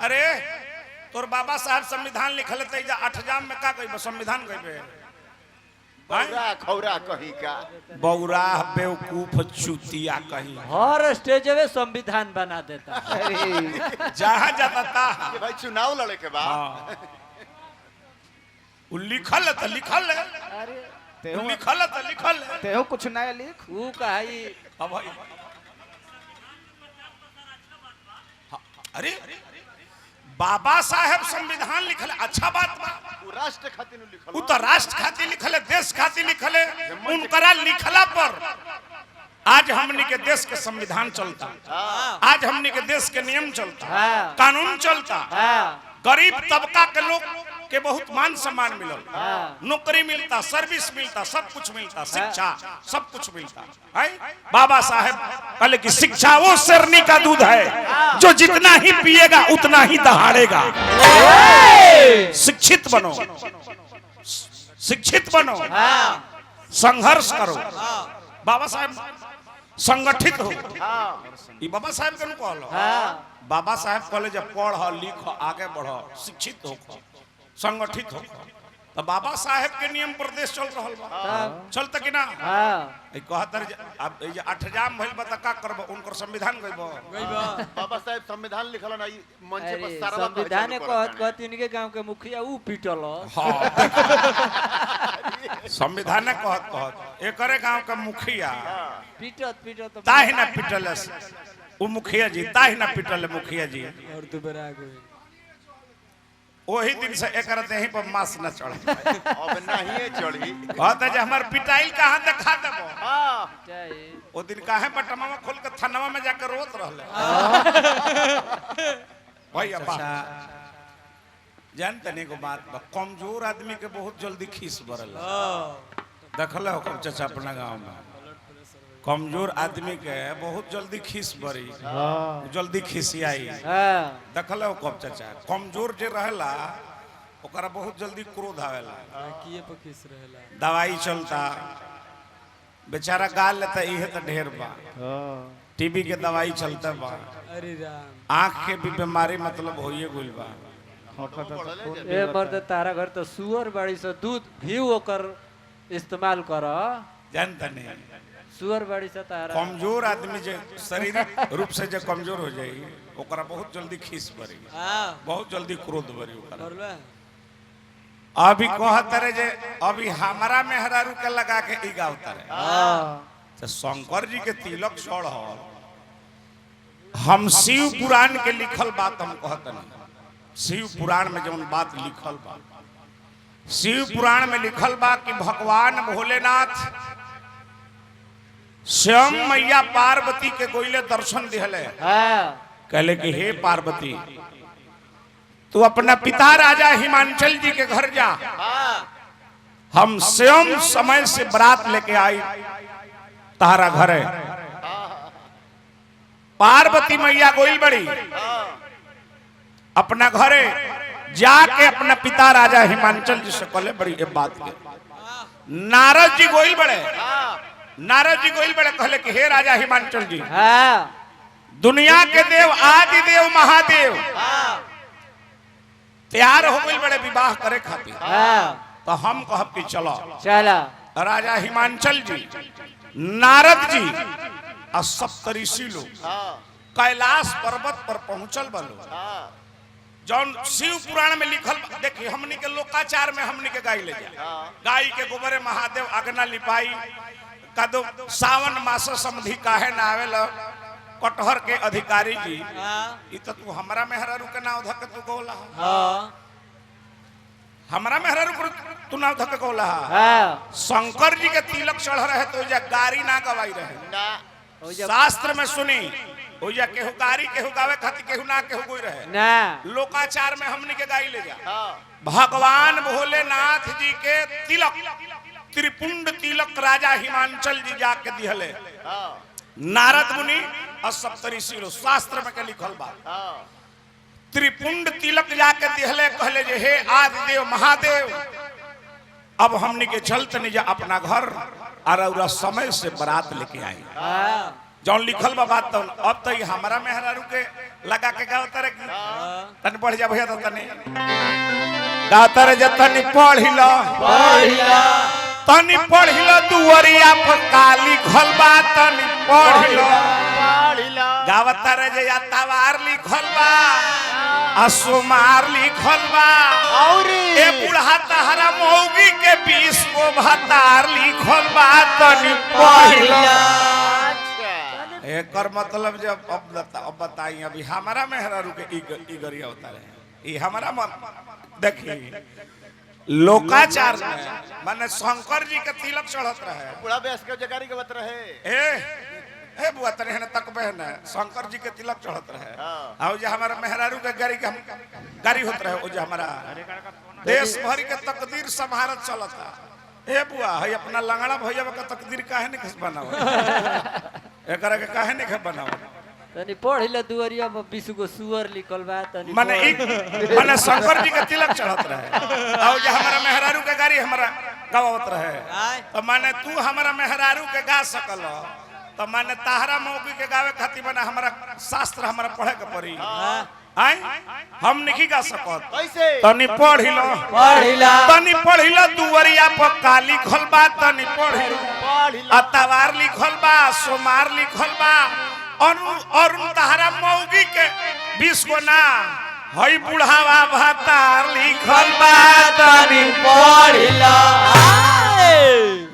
अरे तोर बाबा साहब संविधान लिखल थे जा 8 जाम में का कहबे संविधान कहबे बौरा खौरा कहीं का बौरा बेवकूफ चूतिया कहीं हर स्टेज में संविधान बना देता जहां जाता था ये भाई चुनाव लड़े के बाद वो लिखल है तो लिखल है अरे लिखल है तो लिखल है तेहो कुछ नया लिख वो कही अब भाई अरे बाबा साहब संविधान लिखल अच्छा बात बा वो राष्ट्र खातिर लिखल उ तो राष्ट्र खातिर लिखल है देश खातिर लिखल है उनकरा लिखला पर आज हमनी के देश के संविधान चलता आज हमनी के देश के नियम चलता कानून चलता गरीब तबका के लोग के बहुत मान सम्मान मिलल नौकरी मिलता सर्विस मिलता सब कुछ मिलता शिक्षा सब कुछ मिलता है बाबा साहब कहले कि शिक्षा वो शेरनी का दूध है जो जितना ही पिएगा उतना ही दहाड़ेगा शिक्षित बनो शिक्षित बनो संघर्ष करो बाबा साहब संगठित हो ये बाबा साहब के कहलो बाबा साहब कहले जब पढ़ लिख आगे बढ़ शिक्षित हो संगठित हो तो बाबा साहब के नियम पर देश चल रहल बा चलता कि ना ए कहतर अब ए 8 जाम भइल बा त का करब उनकर संविधान गइबो बाबा साहब संविधान लिखल ना मंच पर सारा संविधान कहत इनके गांव के मुखिया ऊ पीटल हां संविधान कहत एकरे गांव के मुखिया पीटत ताहि ना पिटल उ मुखिया जी ताहि ना पिटल मुखिया जी और तू बेरा गई वही दिन से एक देही पर मांस न चढ़े अब नहीं चढ़ी कहता जे हमर पिटाई कहां दिखा देबो हां ओ दिन काहे बटमावा खोल के थानावा में जाकर रोत रहले भाई अब्बा जानते नहीं को बात कमजोर आदमी के बहुत जल्दी खीस बरल देखल हो कब चाचा अपना गांव में कमजोर आदमी के बहुत जल्दी खीस बरी जल्दी खिसियाई देखल हो कब चाचा कमजोर जे रहला ओकरा बहुत जल्दी क्रोध आवेला किए पर खिस रहेला दवाई चलता बेचारा गाल लेता इहे तो ढेर बा टीबी के दवाई चलता बा अरे राम आंख के भी बीमारी मतलब होइए गइल बा ए मर्द तारा घर तो सुअर बाड़ी से दूध घी ओकर इस्तेमाल कर जानता नहीं सुअर बाड़ी से तारा कमजोर आदमी जे शारीरिक रूप से जे कमजोर हो जाई ओकरा बहुत जल्दी खीस बरी बहुत जल्दी क्रोध बरी ओकरा अभी कहत रे जे अभी हमारा मेहरारू के लगा के ई गावत रे तो शंकर जी के तिलक चढ़ हम शिव पुराण के लिखल बात हम कहत नहीं शिव पुराण में जौन बात लिखल बा शिव पुराण में लिखल बा कि भगवान भोलेनाथ स्वयं मैया पार्वती के गोइले दर्शन दिहले कहले कि हे पार्वती तू अपना पिता राजा हिमांचल जी के घर जा हम स्वयं समय से बारात लेके आई तारा घरे पार्वती मैया गोइल बड़ी अपना घरे जाके अपना पिता राजा हिमांचल जी से कहले बड़ी ये बात के नारद जी गोइल बड़े कहले कि हे राजा हिमांचल जी दुनिया के देव आदि देव महादेव तैयार हो गइल बड़े विवाह करे खातिर तो हम कहब कि चलो चला राजा हिमांचल जी नारद जी और सप्तऋषि लोग कैलाश पर्वत पर पहुंचल बलो जौन शिव पुराण में लिखल देखिए हमनी के लोकाचार में हमनी के गाय ले जा गाय के गोबरे महादेव अगना लिपाई कदो सावन मास समधि काहे ना आवेला कटहर के अधिकारी जी ई तो तू हमरा मेहरारू के नाव धक तू कहला हमरा मेहरारू पर तू नाव धक कहला शंकर जी के तिलक चढ़ रहे तो जा गाड़ी ना गवाई रहे शास्त्र में सुनी ओया केहू गाड़ी केहू गावे खातिर केहू ना केहू कोई रहे ना लोकाचार में हमनी के गाई ले जा भगवान भोलेनाथ जी के तिलक त्रिपुंड तिलक राजा हिमांचल जी जाके दिहले नारद मुनि और सप्तऋषि लोग शास्त्र में के लिखल बा त्रिपुंड तिलक जाके दिहले कहले जे हे आदि देव महादेव अब हमनी के चलते नहीं जा अपना घर और समय से बारात लेके आई जौन लिखल बा बात तो अब तो हमारा मेहरारू के लगा के गाँव तरह तनी बढ़ जा भैया तनी गातर जतनी पढ़िलो तनी पढ़िलो दुवरिया पर काली खलबा तनी पढ़िलो गावतर जे तवार लिखल बा असुमार लिखल बा ए बुढ़ा तहरा मौगी के 20 को भतार लिखल बा तनी पढ़िलो। एकर मतलब जब अब बताई अभी हमारा मेहरारू के ई गरिया होता रहे ई हमारा मन देखिए लोकाचार में माने शंकर जी के तिलक चढ़त रहे बुढ़ा बेस के जगारी के बत रहे ए बुआ तने है तक बहन शंकर जी के तिलक चढ़त रहे और जो हमारा मेहरारू के गाड़ी के गाड़ी होत रहे वो जो हमारा देश भर के तकदीर संभारत चलता ए बुआ है अपना लंगड़ा भैया का तकदीर काहे नहीं खस बनाओ एकरा के काहे नहीं खस बनाओ तनी पढ़िले दुवरिया में 20 गो सुअर लिखल बा तनी माने माने शंकर जी के तिलक चढ़त रहे और जो हमारा मेहरारू के गाड़ी हमारा गावत रहे तो माने तू हमारा मेहरारू के गा सकल तो माने ताहरा मौकी के गावे खातिर माने हमारा शास्त्र हमारा पढ़े के पड़ी आई हम नहीं गा सकत कैसे तनी पढ़िलो तनी पढ़िलो दुवरिया पर काली खलबा तनी पढ़िलो अतवार लिखल बा सोमार लिखल बा और ताहरा मौगी के 20 को ना हई बुढ़ावा भतार लिखल बा तनी पढ़िलो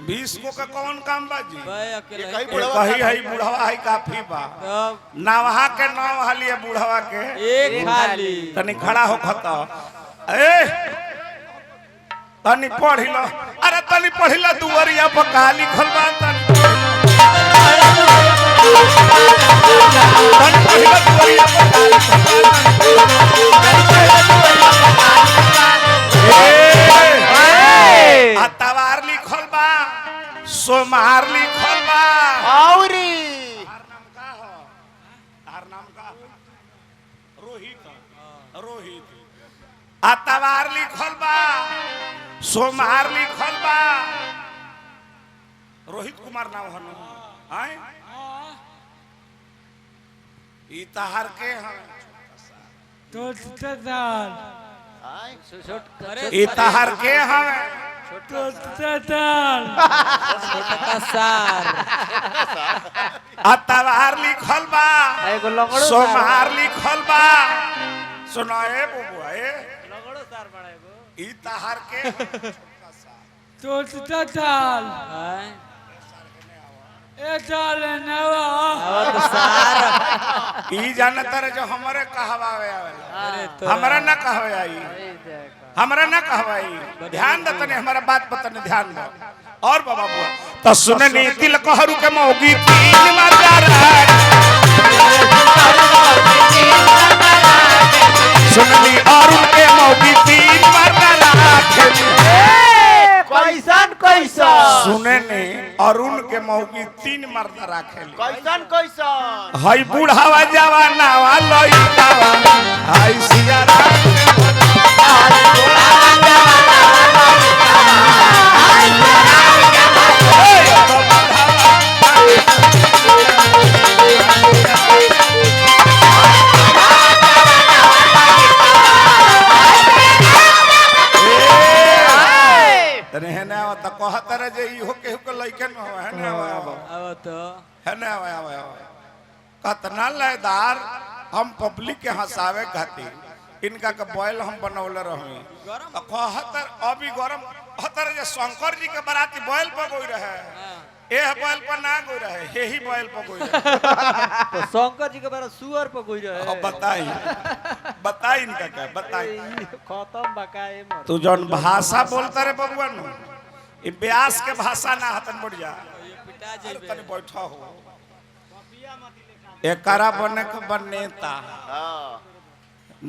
20 को का कौन काम बाजी कही हई बुढ़ावा हई काफी बा नवहा के नाव हलिए बुढ़ावा के एक खाली तनी खड़ा हो खता ए तनी पढ़िलो अरे तनी पढ़िलो दुवरिया पर काली खलबा तनी पढ़िलो दुवरिया पर काली अतवार लिखल बा सोमार लिखल बा औरी तार नाम का रोहित अतवार लिखल बा सोमार लिखल बा रोहित कुमार नाम हनु आए ई तहार के हम ई तहार के हम अतवार लिखल बा एगो लंगड़ो सोमार लिखल बा सुनाए बुबुआ ए लगड़ो सार बड़ा एगो ई तहार के ई जानतर जो हमरे कहवावे आवेला हमरा ना कहवे आई हमरा ना कहवाई ध्यान दे तने हमारा बात पर तने ध्यान दो और बाबा बुआ तो सुननी दिल कहरू के मौगी तीन मार सुननी अरुण के मौगी तीन मार सुने ने अरुण के मौगी 3 मर्द राखेली कैसन हई बुढ़ावा जवाना वाला लइकावा हई सिया कहतर जे इहो केहू के लइके न हो है ना अब तो है ना कतना लयदार हम पब्लिक के हंसावे खातिर इनका के बैल हम बनौले रही कहतर अभी गरम कहतर जे शंकर जी के बराती बैल पर गोई रहे ए बैल पर ना गोई रहे यही बैल पर गोई रहे तो शंकर जी के बारे सुअर पर गोई रहे अब बताई इनका क्या बताई खत्म बकाए मत तू जौन भाषा बोलता रे बबुआ नु ई व्यास के भाषा ना हतन बढ़िया तने बैठा हो एकरा बने के बन नेता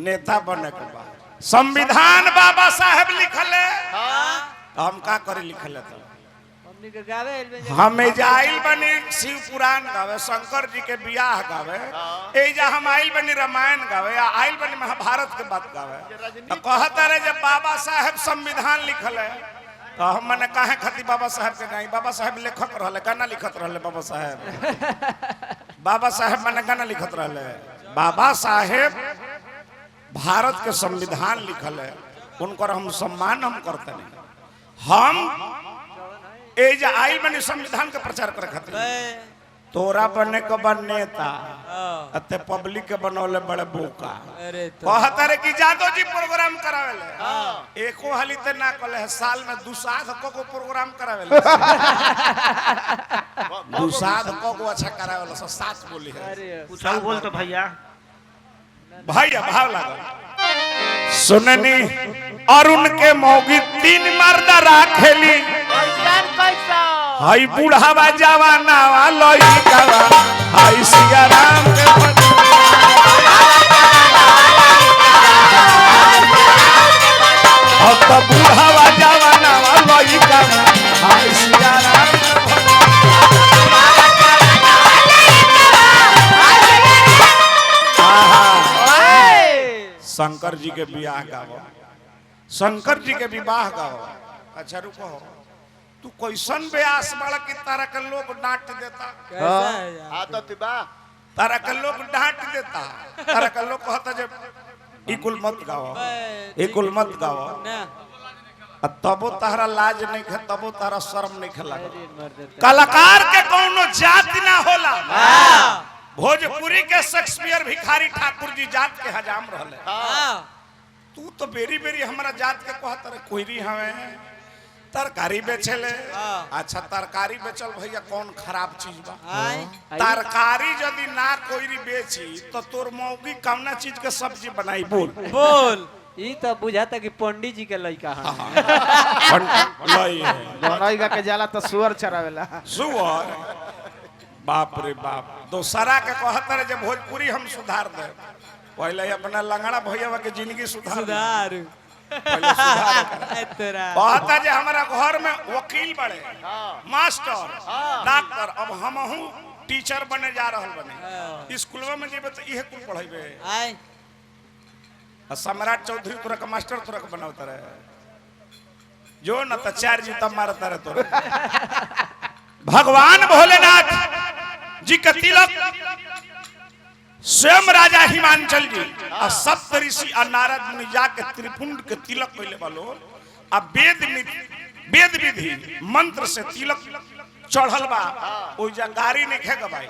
नेता बने के बा संविधान बाबा साहब लिखले हम का करे लिखले तो हमनी के गावे हम जाइल बनी शिव पुराण गावे शंकर जी के बियाह गावे एजा हम आइल बनी रामायण गावे आइल बनी महाभारत के बात गावे तो कहता रहे जब बाबा साहब संविधान लिखले तो हम मने काहे खातिर बाबा साहब के गाई बाबा साहब लेखक रहले गाना लिखत रहले बाबा साहब मने गाना लिखत रहले बाबा साहेब भारत के संविधान लिखल है, उनकर हम सम्मान हम करते नहीं। हम एज आई बने संविधान के प्रचार करे खातिर, तोरा बने के बन नेता अते पब्लिक के बनौले बड़े बोका। कहता रे कि जादव जी प्रोग्राम करावेले, एको हाली ते ना कले है, साल में दुसाध को प्रोग्राम करावेले, दुसाध को अच्छा करावेले, सब साथ बोली है। कुछ बोल तो भैया भैया भाव लागल सुननी और उनके मौगी 3 मर्द राखेली, हाय बूढ़ावा जवाना लइकावा, हाय सिया राम के अब तो बूढ़ावा जवाना लइकावा, हाय सिया राम शंकर जी के विवाह गाओ, शंकर जी के विवाह गाओ। अच्छा रुको, तू कैसन व्यास बड़ा कि तारा के लोग डांट देता, आदत बा तारा के लोग डांट देता, तारा के लोग कहता जे इकुल मत गाओ, इकुल मत गाओ, तबो तारा लाज नहीं खे, तबो तारा शर्म नहीं खे लगा। कलाकार के कोनो जाति ना होला। भोजपुरी के शेक्सपियर भिखारी ठाकुर जी जात के हजाम रहले, तू तो बेरी बेरी हमारा जात के कहत रे कोईरी हवे तरकारी बेचेले। अच्छा तरकारी बेचल भैया कौन खराब चीज बा? तरकारी यदि ना कोईरी बेची तो तोर मौगी कौना चीज के सब्जी बनाई? बोल बोल। ई तो बुझाता कि पंडित जी के लइका है। लइका के जाला तो सुअर चरावेला। सुअर बाप रे बाप। दोसरा के कहत रे जब भोजपुरी हम सुधार दे, पहले अपना लंगड़ा भैया के जिंदगी सुधार कहता जे हमारा घर में वकील बड़े, मास्टर, डॉक्टर, अब हमहू टीचर बने जा रहल बने, स्कूलवा में जेबे तो इहे कुल पढ़ाइबे। सम्राट चौधरी तोरा के मास्टर तोरा के बनावता रहे, जो न त 4 जीता मारता रहे तोरा। भगवान भोलेनाथ जी का तिलक स्वयं राजा हिमांचल जी और सप्त ऋषि और नारद मुनि जाके त्रिपुंड के तिलक पहले वालो, अब वेद विधि मंत्र से तिलक चढ़ल बा। ओइजा गाड़ी नहीं खे गबाई,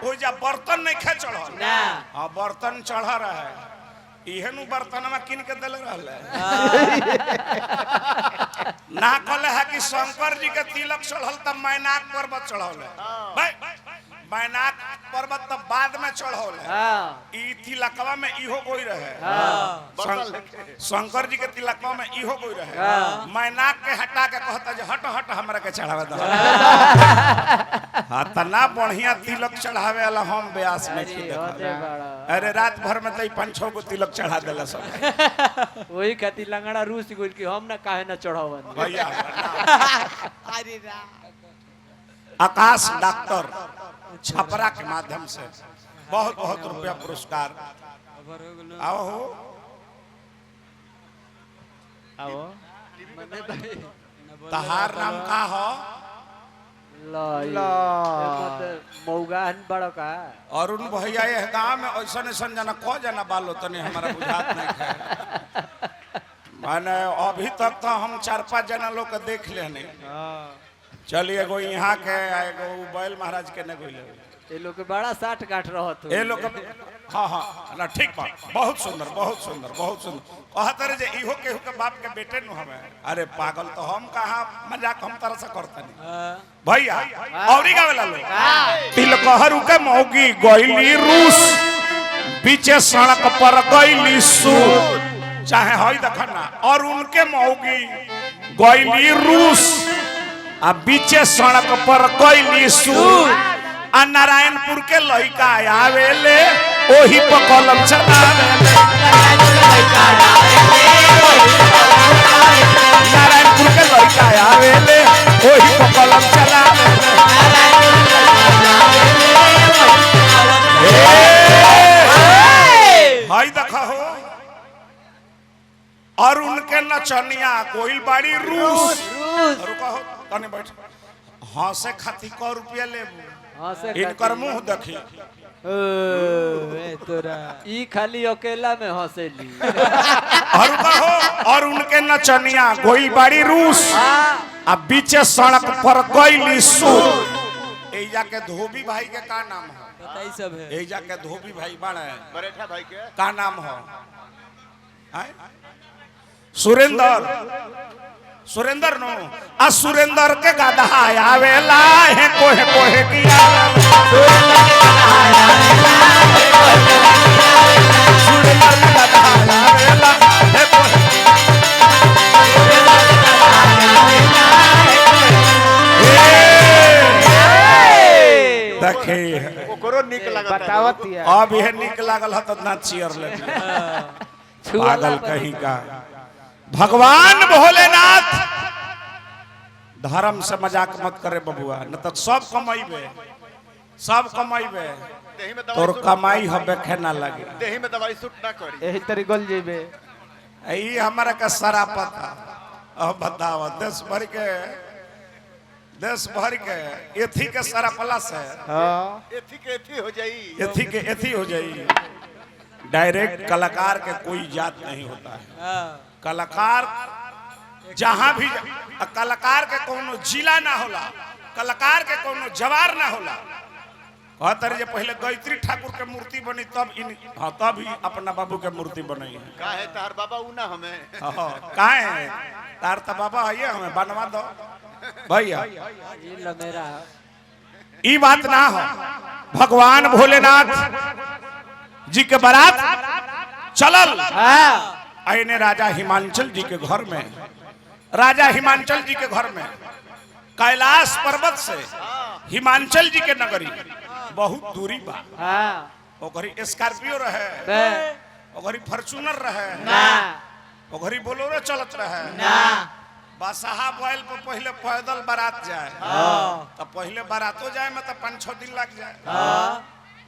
ओइजा बर्तन नहीं खे चढ़ल, हाँ बर्तन चढ़ रहा है। इहेनु बर्तनमा किन के दल रहल ना कहले है कि शंकर जी के तिलक चढ़ल तब मैनाक पर्वत चढ़ल है। भाई मैनाक पर्वत तब बाद में चढ़ल है। ई तिलकवा में इहो कोई रहे, शंकर जी के तिलकवा में इहो कोई रहे। मैनाक के हटा के कहता जे हट हट हमरा के चढ़ावे द। हां तना बढ़िया तिलक चढ़ावे वाला हम व्यास में की देखा। अरे रात भर में तो 5-6 गो तिलक चढ़ा देला सब। वही खातिर लंगड़ा रूस गोल कि हम ना काहे ना चढ़ावन भैया। अरे आकाश डॉक्टर छपरा के माध्यम से बहुत बहुत रुपया पुरस्कार। आओ हो आओ तहार नाम का हो? मौगान बड़ा का अरुण भैया ये गांव में ऐसा ऐसा जना को जना बालो तने हमारा बुझात नहीं है। माने अभी तक तो हम 4-5 जना लोग के देख लेने। चलिए एगो यहाँ के एगो बैल महाराज के ने गइले, ये लोग के बड़ा 60 गांठ रहत हो। ए लोग हां हां ना ठीक बा, बहुत सुंदर बहुत सुंदर बहुत सुंदर। कहत रे जे इहो केहू के बाप के बेटे न हमें। अरे पागल तो हम कहां मजाक हम तरह से करते नहीं भैया। औरी गावेला लो तिलकहरू के मौगी गइली रूस, बीचे सड़क पर गइली सूर। चाहे हई देखना और उनके मौगी गइली रूस आ बीचे सड़क पर गइली सूर। आ नारायणपुर के लइका आवेले ओही पर कलम चलावेले। नारायणपुर के लइका आवेले ओही पर कलम चलावेले। भाई देखा हो और उनके नचनिया कोई बाड़ी रूस। रुका हो तने बैठ। हाँ से खाती 100 रुपया लेबू, इनकर मुंह देखी तोरा ई खाली अकेला में हंसेली और कहो और उनके नचनिया गोइल बाड़ी रूस आ बीचे सड़क पर गइली सूत। ए जाके धोबी भाई के का नाम है? बताई सब है ए जाके धोबी भाई बाड़े बरेठा भाई के का नाम हो? सुरेंद्र नो आ सुरेंद्र के गधा आवेला है कोहे कोहे किया सुरेंद्र के गधा आवेला है कोहे देखे ओकरो निक लागत बतावत या अब यह निक लागल ह त ना चियर ले पागल कहीं का। भगवान भोलेनाथ धर्म से मजाक मत करे बबुआ, न तो सब कमाइबे देही में तोर दवाई कमाई हबे खेना लगे। देही में दवाई सूट ना करी। यही तरी गल जेबे ई हमारा का सारा पता। अब बताओ देश भर के एथी के सारा प्लस है। हां एथी के एथी हो जाई। एथी के एथी हो जाई। डायरेक्ट कलाकार के कोई जात नहीं होता है। कलाकार जहां भी कलाकार के कोनो जिला ना होला, कलाकार के कोनो जवार ना होला। कहतर जे पहले गायत्री ठाकुर के मूर्ति बनी तब तब ही अपना बाबू के मूर्ति बनी है। का है तार बाबा उ ना हमें काहे है तार त बाबा आइए हमें बनवा दो भैया। ये लो मेरा ई बात ना हो। भगवान भोलेनाथ जी के बारात चलल आईने राजा हिमांचल जी के घर में। राजा हिमांचल जी के घर में कैलाश पर्वत से हिमांचल जी के नगरी बहुत दूरी बा। ओकरी स्कॉर्पियो रहे, ओकरी फॉर्च्यूनर रहे, ओकरी बोलेरो चलत रहे। बसहा बैल पर पहले पैदल बारात जाए तो पहले बारातो जाए में तो 5-6 दिन लग जाए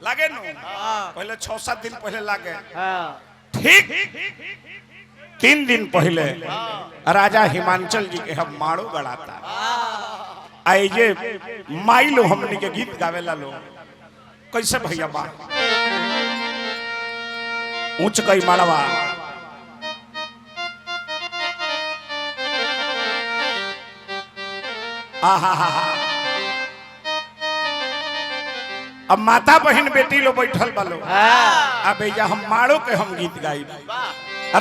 लगे नु। पहले 6-7 दिन पहले लगे। ठीक 3 दिन पहले राजा हिमांचल जी के हम माड़ो गड़ाता आई जे माइलो हमनी के गीत गावेला लो कैसे भैया बा ऊंच कई माड़वा अब माता बहन बेटी लो बैठल बालो अब भैया हम माड़ो के हम गीत गाई।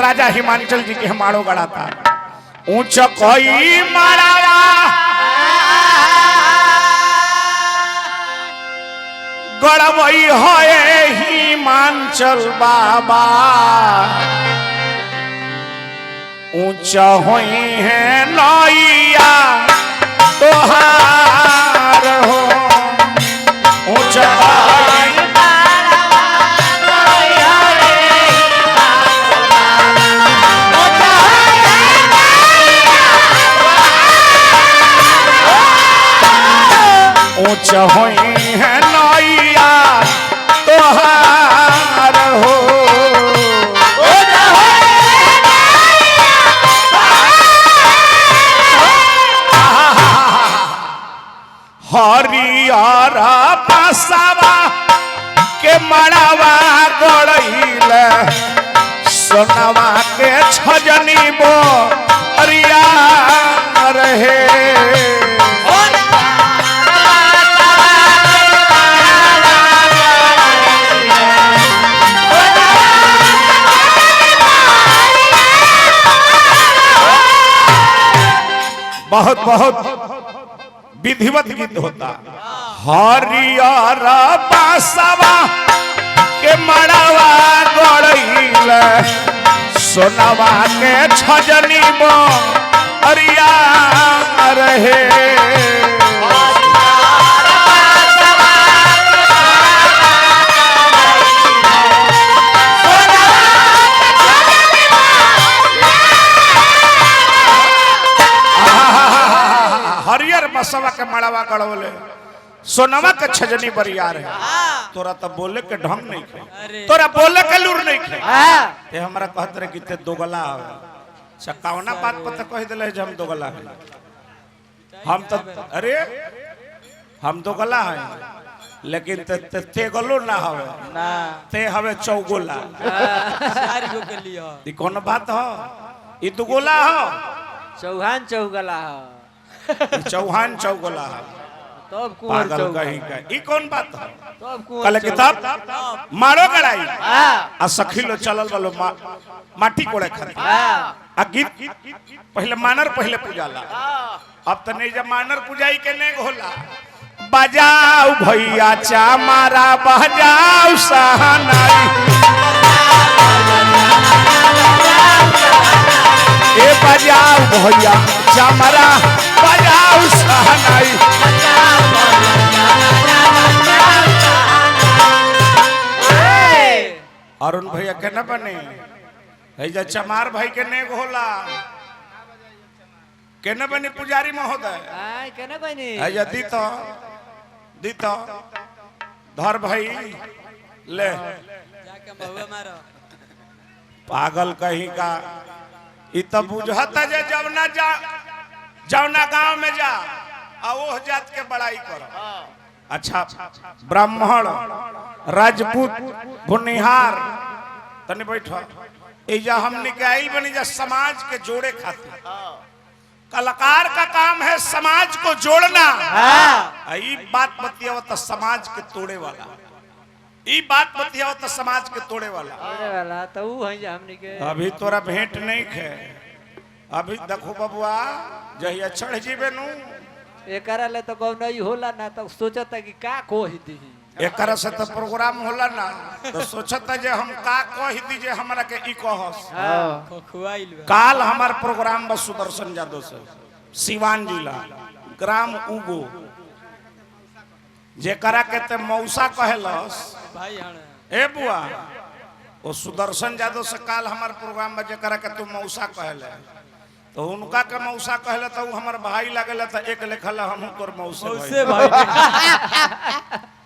राजा हिमांचल जी के हम माड़ो गड़ाता ऊंच कोई माड़ावा गड़वई होए हिमांचल बाबा ऊंच होई है नैया तोहार हो ऊंच ऊंच होई है नैया तोहार हो हरियर बसवा के मड़वा गड़ैल सोनवा के छजनी बो अरिया रहे बहुत बहुत विधिवत गीत होता। हरियर बसवा के मड़वा गड़ैल सोनवा के छजनी बो अरिया रहे हरियर बसवा के मड़वा गड़वले सोनवा के छजनी बरियार है। तोरा तो बोले के ढंग नहीं खे, तोरा बोले के लूर नहीं खे। ते हमरा कहत रहे कि ते दोगला है चकावना बात पर तो कह दिले जे हम दोगला है। हम तो अरे हम दोगला है लेकिन ते गलो ना हवे ना ते हवे चौगोला। चार गो के लिए ई कौन बात हो? ई दुगोला हो, चौहान चौगला हो, ई चौहान चौगोला हो। तब कुंवर पागल चौगला, कहीं का ई कौन बात हो? तब कुंवर कल चौगला। किताब मारो गड़ाई हाँ आ सखी लो चलल वालो माटी कोड़े खातिर हाँ आ गीत पहले मानर पहले पूजाला। अब तो नहीं जब मानर पूजाई के नहीं होला। बजाओ भैया चामारा बजाओ सहनाई, ए बजाओ भैया चामारा बजाओ सहनाई। अरुण भैया के न बने है चमार भाई के नेग होला के न बने पुजारी महोदय आय केना बनी है दी तो धर भाई ले जाके महुआ मारो पागल कहीं का इ तो बुझता जे जवना गांव में जा आ ओह जात के बड़ाई कर। अच्छा ब्राह्मण राजपूत भुनिहार तने बैठो एजा हमने के आइल बनी जा समाज के जोड़े खातिर। कलाकार का काम है समाज को जोड़ना। हाँ ई बात बतियावत समाज के तोड़े वाला, ई बात बतियावत समाज के तोड़े वाला। अरे वाला तो ऊ है जा हमनी के अभी तोरा भेंट नहीं खे, अभी देखो बबुआ जहिया चढ़ जीवे नु एकरा ले तो कौन नहीं होला ना तो सोचता कि का कोही दी एकरा से तो प्रोग्राम होला ना तो सोचता जे हम का कह दी जे हमरा के ई कहस। हाँ खुआइल बा काल हमार प्रोग्राम बस सुदर्शन यादव से सिवान जिला ग्राम उगो जेकरा के ते मौसा कहलस भाई हण ए बुआ वो सुदर्शन यादव से काल हमार प्रोग्राम में जेकरा के तू मौसा कहले तो उनका के मौसा कहले तो हमार भाई लागले तो एक लिखल हम तोर मौसे उससे भाई। भाई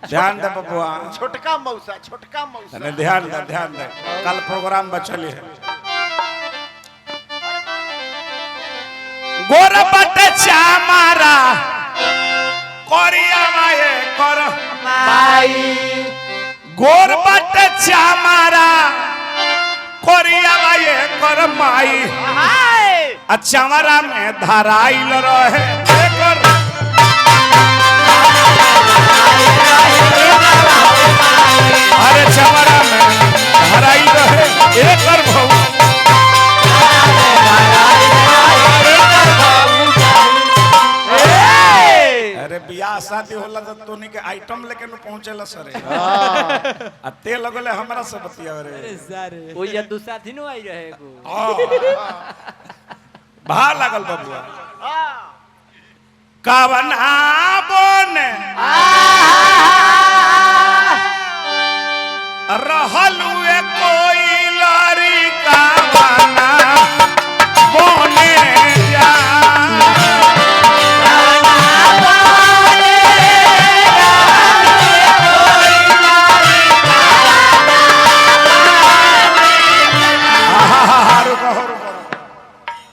ध्यान दे बबुआ छोटका मौसा छोटका मौसा तने ध्यान दे कल प्रोग्राम बचली है। गोरबट चामारा कोरिया माए कर माई गोरबट चामारा कोरिया माए कर माई अचावरा में धराइल रहे एकर अरे चवरा में धराइल रहे एकर भौ अरे बियाह शादी होला तो तोनी के आइटम लेके न पहुंचेला सरे आ ते लगले हमरा से बतिया रे सारे ओ या दूसरा दिन आई रहे गो भा लागल बबुआ कवना बोने रहलुए कोई लारी कवना बोने जा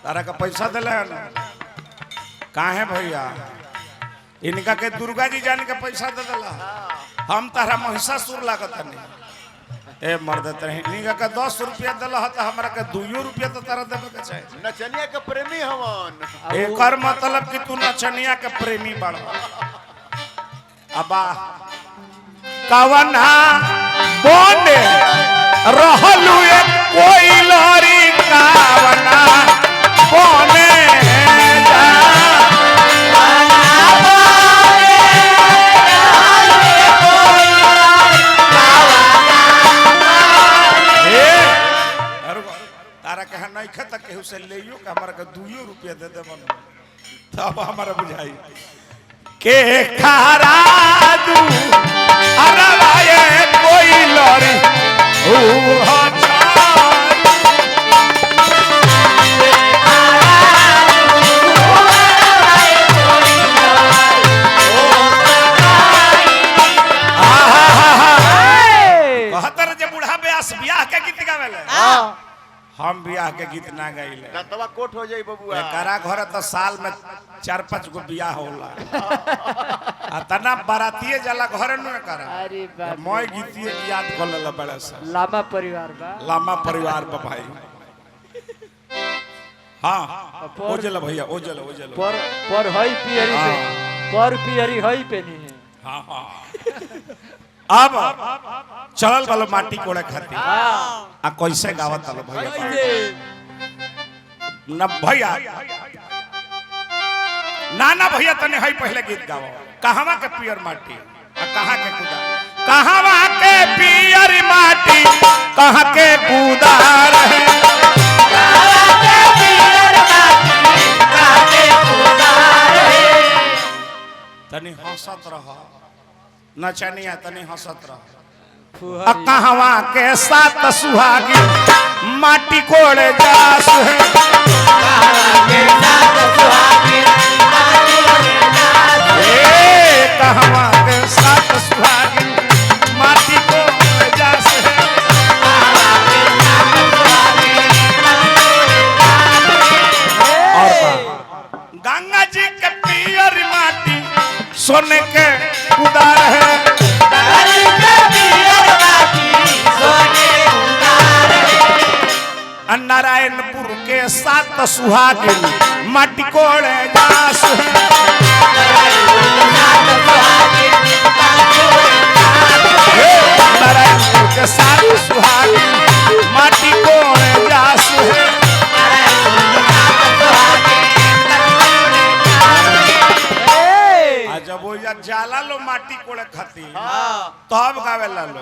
तारा का पैसा दिले काहे भैया इनका के दुर्गा जी जान के पैसा दे दिला हम तारा महिषासुर लागत नहीं ए मर्द इनका के 10 रुपया दिला तो हमरा के 2 रुपया तो तारा देवे के चाहिए। नचनिया के प्रेमी हवन एकर मतलब कि तू नचनिया के प्रेमी बड़ अबा कवना बोने रहलू एक कोई लरी कवना बोने जा तारा कहा नहीं खत केहू से लेयो कि हमारा के 2 रुपया दे दे तब हमारा बुझाई के खारा दू अरवाए कोई लरी ओ हो कहतर जे बूढ़ा ब्यास बियाह के गीत गावेले हम बियाह के गीत ना गाइले रतवा कोट हो जाई बबुआ एकरा घर तो साल में 4-5 गो बियाह होला तना बारातिए जाला घर में करा अरे बाप रे। मैं गीतिए याद कर लेला बड़ा सा लामा परिवार बा लामा परिवार बा भाई हाँ ओजला भैया ओजला ओजला पर हई पियरी पे पर पियरी हई पे नहीं है हाँ हाँ अब चलल वालो माटी कोड़े खातिर आ कैसे गावत आलो भैया न भैया ना भैया तने हई पहले गीत गाओ कहवा के पियर माटी आ कहाँ के कुदा कहवा के पियर माटी कहाँ के कुदा रहे तनी हंसत रह नचनिया तनी हंसत रह कहवा के साथ सुहागी माटी कोड़े जास है कहवा के साथ सुहागी माटी कोड़े जास है और गंगा जी के पियर माटी सोने के उदार है नारायणपुर के सात सुहागिन माटी कोड़े जास नारायणपुर के सात सुहागिन माटी कोड़े जास है जब वो जाला लो माटी कोड़े खाती तब गावे ला लो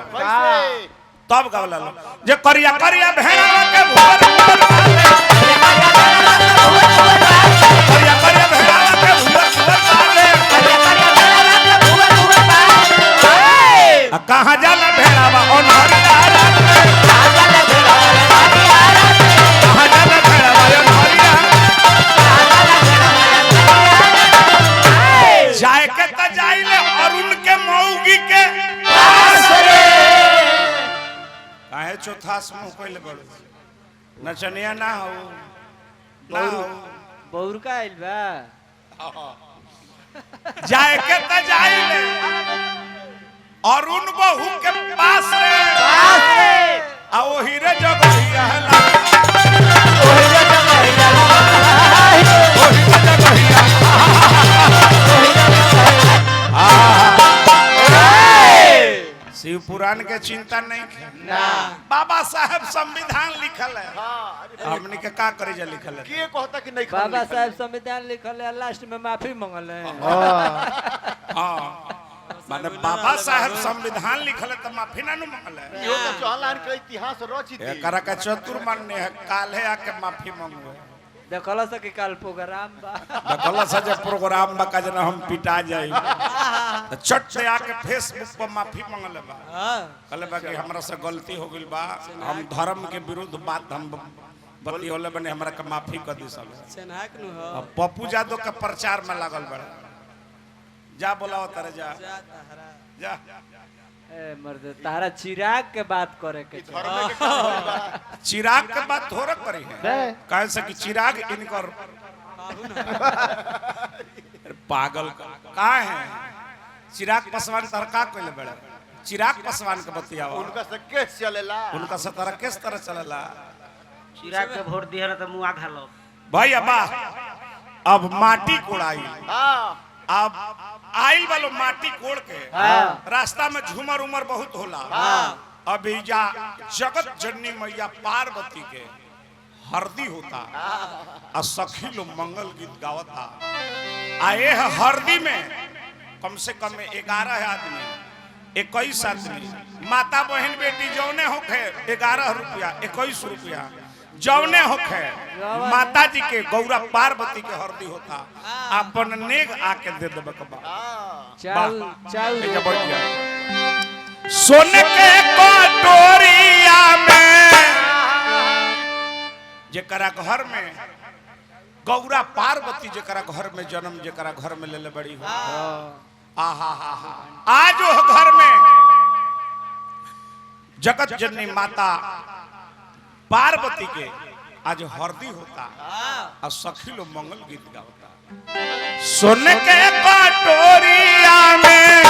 तब गावे ला लो जे करिया करिया भेड़ा के भूर भूर करिया करिया भेड़ा के भूर भूर आ कहां जाला भेड़ावा ओनहरिया कहां जाला भेड़ावा ओनहरिया जाए के त जाइले अरुण के मौगी के पास रे काहे चौथा समूह कोइले बड़ नचनिया ना हो ना हो बौर का आइल बा जाए के त जाइले अरुण बहू के पास रे आ ओही रे जगहिया हला ओही रे जगहिया ओही रे जगहिया शिव पुराण के चिंता नहीं ना बाबा साहब संविधान लिखल है हमने के का करे जा लिखल है के कहता कि नहीं बाबा साहब संविधान लिखल है लास्ट में माफी मांगल है हाँ माने बाबा साहब संविधान लिखल है तो माफी ना मांगल है यो तो चौहान के इतिहास रचित एकरा का चतुर मानने है काल्हे आके माफी मांगो देखला से कि काल प्रोग्राम बा देखला से जब प्रोग्राम बा का जना हम पिटा जाई तो चट से आके फेसबुक पर माफी मांगल बा कहले बा कि हमरा से गलती हो गइल बा हम धर्म के विरुद्ध बात हम बती होले बने हमरा के माफी कर दी सब सेनाक नु हो अब पप्पू यादव के प्रचार में लागल बड़ा जा बोलाओ तारे जा जा ए मर्द तारा चिराग के बात करे के धर्म के काम होइल बा चिराग के बात थोड़ा करी है कहे से कि चिराग इनकर पागल का है चिराग पासवान तर का कहले बड़ा चिराग पासवान के बतियावा उनका से केस चलेला उनका से तरह किस तरह चलेला चिराग के वोट दिया तो मुआ घालो भाई अब्बा अब माटी कोड़ाई हां अब आई वालो माटी कोड़ के रास्ता में झूमर उमर बहुत होला अभी जा जगत जननी मैया पार्वती के हरदी होता आ सखी लोग मंगल गीत गावता आए हरदी में कम से कम 11 आदमी 21 आदमी माता बहन बेटी जौने होखे 11 रुपया 21 रुपया जौने होखे माता जी के गौरा पार्वती के हरदी होता अपन नेग आके दे देबे के बा चाल चाल ए जा बढ़िया सोने के कटोरिया में जेकरा घर में गौरा पार्वती जेकरा घर में जन्म जेकरा घर में लेले बड़ी हो आहा हा हा आज वो घर में जगत जननी माता पार्वती के आज हरदी होता और सखी लोग मंगल गीत गाता। सुन के कटोरिया में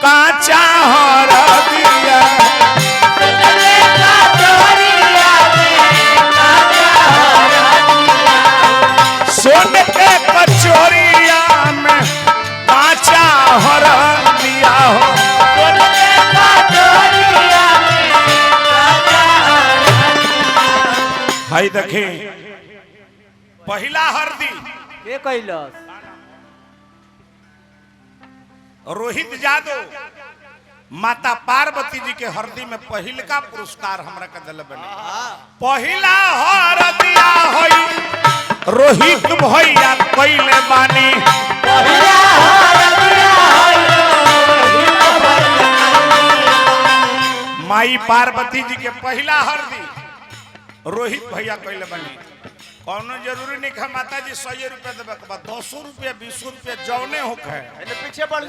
कांचा हरदिया, सुन के कचोरिया में कांचा हरदिया हो। भाई देखे पहला हरदी के कैलस रोहित यादव माता पार्वती जी के हरदी में पहिलका पुरस्कार हमरा के दिल बने। पहिला हरदिया होई रोहित भैया कइले बानी, माई पार्वती जी के पहला हरदी रोहित भैया कइले बानी। कौनो जरूरी नहीं कि माता जी 100 रुपया देबे के बाद 200 रुपया 20 रुपया जौने होखे पीछे बढ़